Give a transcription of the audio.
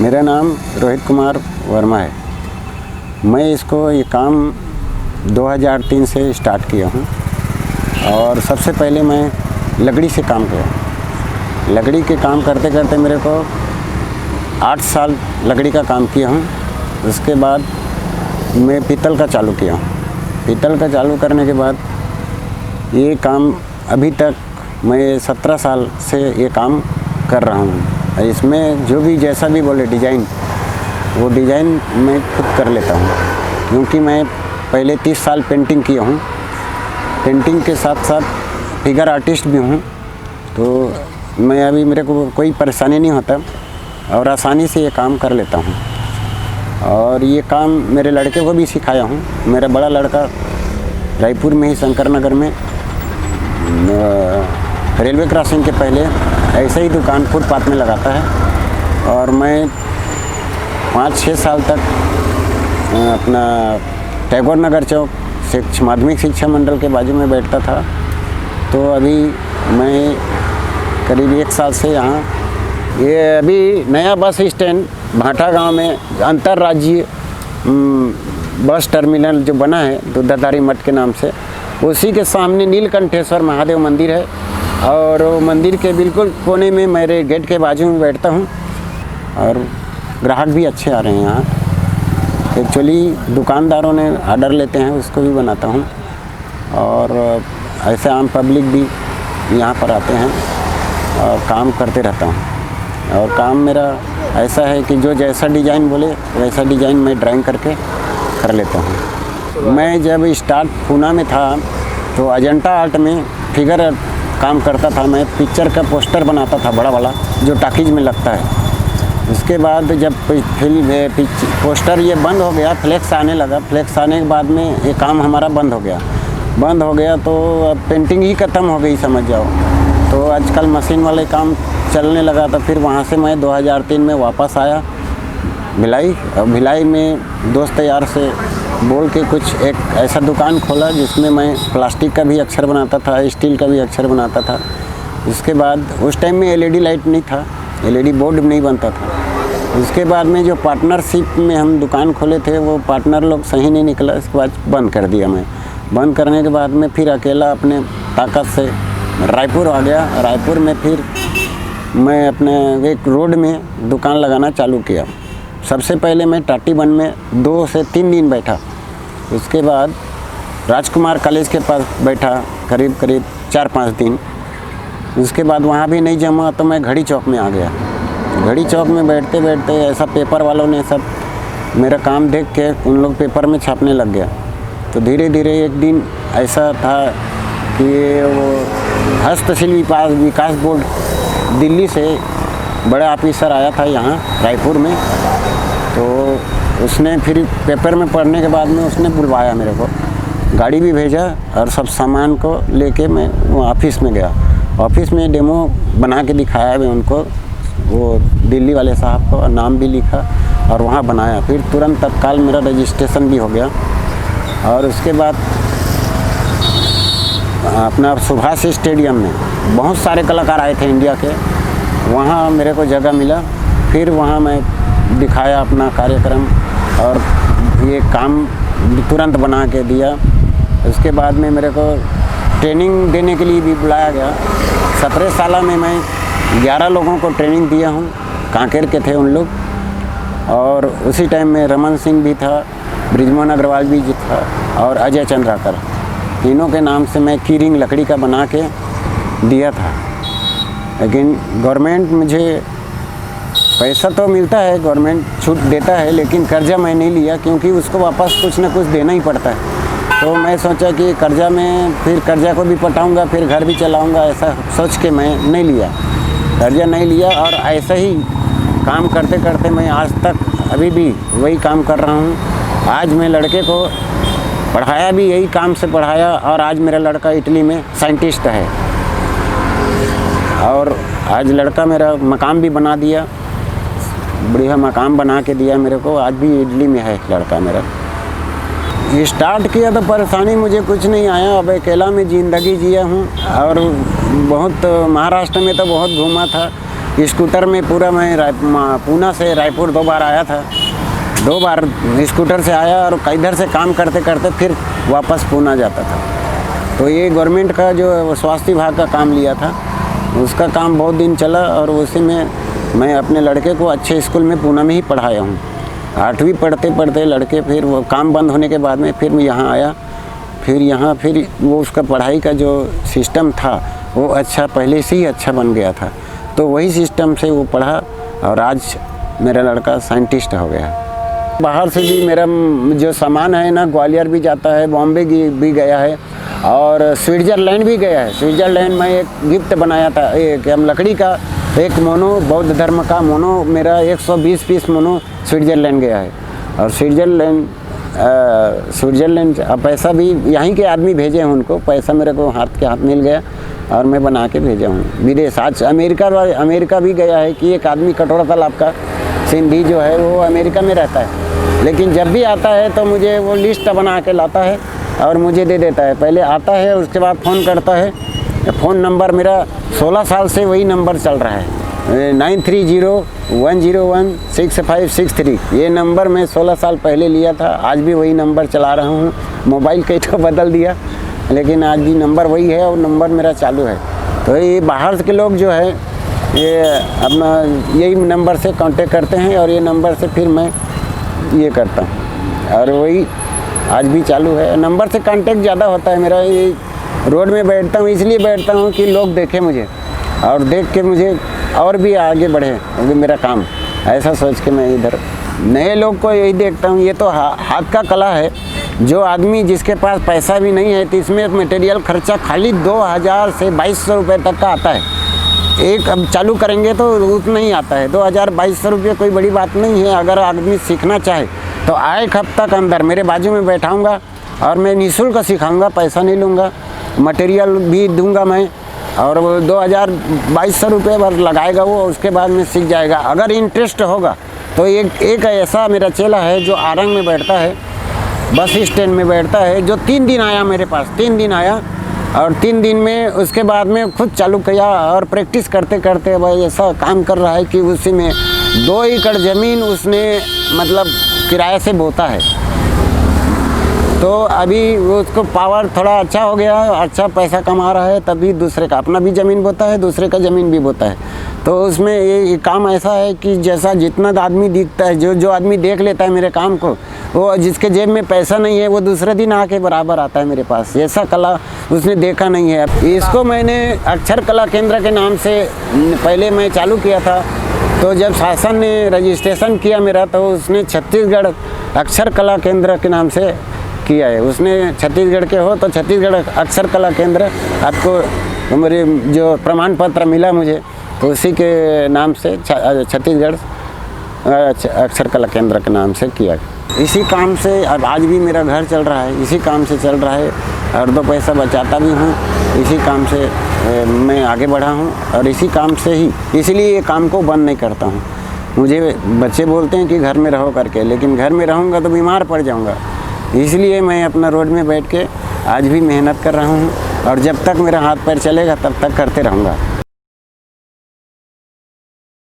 मेरा नाम रोहित कुमार वर्मा है। मैं ये काम 2003 से स्टार्ट किया हूँ और सबसे पहले मैं लकड़ी से काम किया। लकड़ी के काम करते करते मेरे को 8 साल लकड़ी का काम किया हूँ। उसके बाद मैं पीतल का चालू किया हूँ। पीतल का चालू करने के बाद ये काम अभी तक मैं 17 साल से ये काम कर रहा हूँ। इसमें जो भी जैसा भी बोले डिज़ाइन, वो डिज़ाइन मैं खुद कर लेता हूँ, क्योंकि मैं पहले 30 साल पेंटिंग किया हूँ। पेंटिंग के साथ साथ फिगर आर्टिस्ट भी हूँ, तो मैं अभी मेरे को कोई परेशानी नहीं होता और आसानी से ये काम कर लेता हूँ। और ये काम मेरे लड़के को भी सिखाया हूँ। मेरा बड़ा लड़का रायपुर में ही शंकर नगर में रेलवे क्रॉसिंग के पहले ऐसे ही दुकान फुटपाथ में लगाता है और मैं 5-6 साल तक अपना टैगोर नगर चौक माध्यमिक शिक्षा मंडल के बाजू में बैठता था। तो अभी मैं करीब 1 साल से यहाँ, ये अभी नया बस स्टैंड भाटा गांव में अंतर्राज्यीय बस टर्मिनल जो बना है दूधाधारी मठ के नाम से, उसी के सामने नीलकंठेश्वर महादेव मंदिर है और मंदिर के बिल्कुल कोने में मेरे गेट के बाजू में बैठता हूँ और ग्राहक भी अच्छे आ रहे हैं यहाँ। एक्चुअली दुकानदारों ने ऑर्डर लेते हैं, उसको भी बनाता हूँ और ऐसे आम पब्लिक भी यहाँ पर आते हैं और काम करते रहता हूँ। और काम मेरा ऐसा है कि जो जैसा डिज़ाइन बोले वैसा डिज़ाइन मैं ड्राइंग करके कर लेता हूँ। मैं जब स्टार्ट पूना में था तो अजंता आर्ट में फिगर काम करता था। मैं पिक्चर का पोस्टर बनाता था बड़ा वाला, जो टॉकीज में लगता है। उसके बाद जब फिल्म पोस्टर ये बंद हो गया, फ्लेक्स आने लगा। फ्लेक्स आने के बाद में ये काम हमारा बंद हो गया तो अब पेंटिंग ही ख़त्म हो गई समझ जाओ। तो आजकल मशीन वाले काम चलने लगा। तो फिर वहाँ से मैं 2003 में वापस आया भिलाई। और भिलाई में दोस्त यार से बोल के कुछ एक ऐसा दुकान खोला जिसमें मैं प्लास्टिक का भी अक्षर बनाता था, स्टील का भी अक्षर बनाता था। उसके बाद उस टाइम में एलईडी लाइट नहीं था, एलईडी बोर्ड नहीं बनता था। उसके बाद में जो पार्टनरशिप में हम दुकान खोले थे, वो पार्टनर लोग सही नहीं निकला। इसके बाद बंद कर दिया मैं। बंद करने के बाद में फिर अकेला अपने ताकत से रायपुर आ गया। रायपुर में फिर मैं अपने एक रोड में दुकान लगाना चालू किया। सबसे पहले मैं टाटी वन में 2 से 3 दिन बैठा। उसके बाद राजकुमार कॉलेज के पास बैठा करीब 4-5 दिन। उसके बाद वहाँ भी नहीं जमा तो मैं घड़ी चौक में आ गया। घड़ी चौक में बैठते बैठते ऐसा पेपर वालों ने सब मेरा काम देख के उन लोग पेपर में छापने लग गया। तो धीरे धीरे एक दिन ऐसा था कि वो हस्तशिल्प विकास बोर्ड दिल्ली से बड़ा ऑफिसर आया था यहाँ रायपुर में। तो उसने फिर पेपर में पढ़ने के बाद में उसने बुलवाया मेरे को, गाड़ी भी भेजा और सब सामान को लेके मैं वो ऑफिस में गया। ऑफिस में डेमो बना के दिखाया मैं उनको, वो दिल्ली वाले साहब को, नाम भी लिखा और वहाँ बनाया। फिर तुरंत तत्काल मेरा रजिस्ट्रेशन भी हो गया। और उसके बाद अपना सुभाष स्टेडियम में बहुत सारे कलाकार आए थे इंडिया के, वहाँ मेरे को जगह मिला। फिर वहाँ मैं दिखाया अपना कार्यक्रम और ये काम तुरंत बना के दिया। उसके बाद में मेरे को ट्रेनिंग देने के लिए भी बुलाया गया। 17 साल में मैं 11 लोगों को ट्रेनिंग दिया हूँ, कांकेर के थे उन लोग। और उसी टाइम में रमन सिंह भी था, ब्रिजमोहन अग्रवाल भी था और अजय चंद्राकर, तीनों के नाम से मैं कीरिंग लकड़ी का बना के दिया था। लेकिन गवर्नमेंट मुझे पैसा तो मिलता है, गवर्नमेंट छूट देता है, लेकिन कर्जा मैं नहीं लिया, क्योंकि उसको वापस कुछ ना कुछ देना ही पड़ता है। तो मैं सोचा कि कर्जा में फिर कर्जा को भी पटाऊंगा, फिर घर भी चलाऊंगा, ऐसा सोच के मैं नहीं लिया, कर्जा नहीं लिया। और ऐसा ही काम करते करते मैं आज तक अभी भी वही काम कर रहा हूँ। आज मैं लड़के को पढ़ाया भी यही काम से पढ़ाया और आज मेरा लड़का इटली में साइंटिस्ट है। और आज लड़का मेरा मकाम भी बना दिया, बढ़िया मकाम बना के दिया मेरे को। आज भी इटली में है लड़का मेरा। स्टार्ट किया तो परेशानी मुझे कुछ नहीं आया। अब अकेला में ज़िंदगी जिया हूँ और बहुत महाराष्ट्र में तो बहुत घूमा था। स्कूटर में पूरा मैं पूना से रायपुर 2 बार आया था। 2 बार स्कूटर से आया और इधर से काम करते करते फिर वापस पूना जाता था। तो ये गवर्नमेंट का जो स्वास्थ्य विभाग का काम लिया था, उसका काम बहुत दिन चला और उसी में मैं अपने लड़के को अच्छे स्कूल में पूना में ही पढ़ाया हूँ। 8वीं पढ़ते पढ़ते लड़के फिर वो काम बंद होने के बाद में फिर मैं यहाँ आया। फिर वो उसका पढ़ाई का जो सिस्टम था वो अच्छा, पहले से ही अच्छा बन गया था। तो वही सिस्टम से वो पढ़ा और आज मेरा लड़का साइंटिस्ट हो गया। बाहर से भी मेरा जो सामान है ना, ग्वालियर भी जाता है, बॉम्बे भी गया है और स्विट्ज़रलैंड भी गया है। स्विट्ज़रलैंड में एक गिफ्ट बनाया था, एक लकड़ी का एक मोनो, बौद्ध धर्म का मोनो, मेरा 120 पीस मोनो स्विट्ज़रलैंड गया है। और स्विट्ज़रलैंड पैसा भी यहीं के आदमी भेजे हैं उनको, पैसा मेरे को हाथ के हाथ मिल गया और मैं बना के भेजा हूँ विदेश। आज अमेरिका भी गया है कि एक आदमी कटोरा तालाब का सिंधी जो है वो अमेरिका में रहता है, लेकिन जब भी आता है तो मुझे वो लिस्ट बना के लाता है और मुझे दे देता है। पहले आता है उसके बाद फ़ोन करता है। फ़ोन नंबर मेरा 16 साल से वही नंबर चल रहा है, 9301016563। ये नंबर मैं 16 साल पहले लिया था, आज भी वही नंबर चला रहा हूँ। मोबाइल कई तो बदल दिया, लेकिन आज भी नंबर वही है और नंबर मेरा चालू है। तो ये बाहर के लोग जो है ये अपना यही नंबर से कांटेक्ट करते हैं और ये नंबर से फिर मैं ये करता हूँ और वही आज भी चालू है। नंबर से कांटेक्ट ज़्यादा होता है मेरा। ये रोड में बैठता हूँ, इसलिए बैठता हूँ कि लोग देखें मुझे और देख के मुझे और भी आगे बढ़े मेरा काम, ऐसा सोच के मैं इधर नए लोग को यही देखता हूँ। ये तो हाथ का कला है। जो आदमी जिसके पास पैसा भी नहीं है तो इसमें मटेरियल खर्चा खाली 2000 से 2200 रुपये तक का आता है। एक अब चालू करेंगे तो उतना ही आता है। 2000-2200 रुपये कोई बड़ी बात नहीं है। अगर आदमी सीखना चाहे तो आए एक हफ्ता के अंदर मेरे बाजू में बैठाऊँगा और मैं निःशुल्क सिखाऊँगा, पैसा नहीं लूँगा, मटेरियल भी दूँगा मैं। और वो 2000-2200 रुपये भर लगाएगा वो, उसके बाद में सीख जाएगा। अगर इंटरेस्ट होगा तो एक ऐसा मेरा चेला है जो आरंग में बैठता है, बस स्टैंड में बैठता है, जो 3 दिन आया मेरे पास। 3 दिन आया और 3 दिन में उसके बाद में खुद चालू किया और प्रैक्टिस करते करते भाई ऐसा काम कर रहा है कि उसी में 2 एकड़ ज़मीन उसने मतलब किराए से बोता है। तो अभी उसको पावर थोड़ा अच्छा हो गया, अच्छा पैसा कमा रहा है, तभी दूसरे का अपना भी ज़मीन बोता है, दूसरे का ज़मीन भी बोता है। तो उसमें ये काम ऐसा है कि जैसा जितना आदमी दिखता है, जो आदमी देख लेता है मेरे काम को, वो जिसके जेब में पैसा नहीं है वो दूसरे दिन आके बराबर आता है मेरे पास। ऐसा कला उसने देखा नहीं है। इसको मैंने अक्षर कला केंद्र के नाम से पहले मैं चालू किया था। तो जब शासन ने रजिस्ट्रेशन किया मेरा, तो उसने छत्तीसगढ़ अक्षर कला केंद्र के नाम से किया है। उसने छत्तीसगढ़ के हो तो छत्तीसगढ़ अक्षर कला केंद्र, आपको मेरे जो प्रमाण पत्र मिला मुझे तो उसी के नाम से छत्तीसगढ़ अक्षर कला केंद्र के नाम से किया। इसी काम से अब आज भी मेरा घर चल रहा है, इसी काम से चल रहा है और 2 पैसा बचाता भी हूँ। इसी काम से मैं आगे बढ़ा हूँ और इसी काम से ही, इसलिए ये काम को बंद नहीं करता हूँ। मुझे बच्चे बोलते हैं कि घर में रहो करके, लेकिन घर में रहूँगा तो बीमार पड़ जाऊँगा। इसलिए मैं अपना रोड में बैठ के आज भी मेहनत कर रहा हूँ और जब तक मेरा हाथ पैर चलेगा तब तक करते रहूँगा।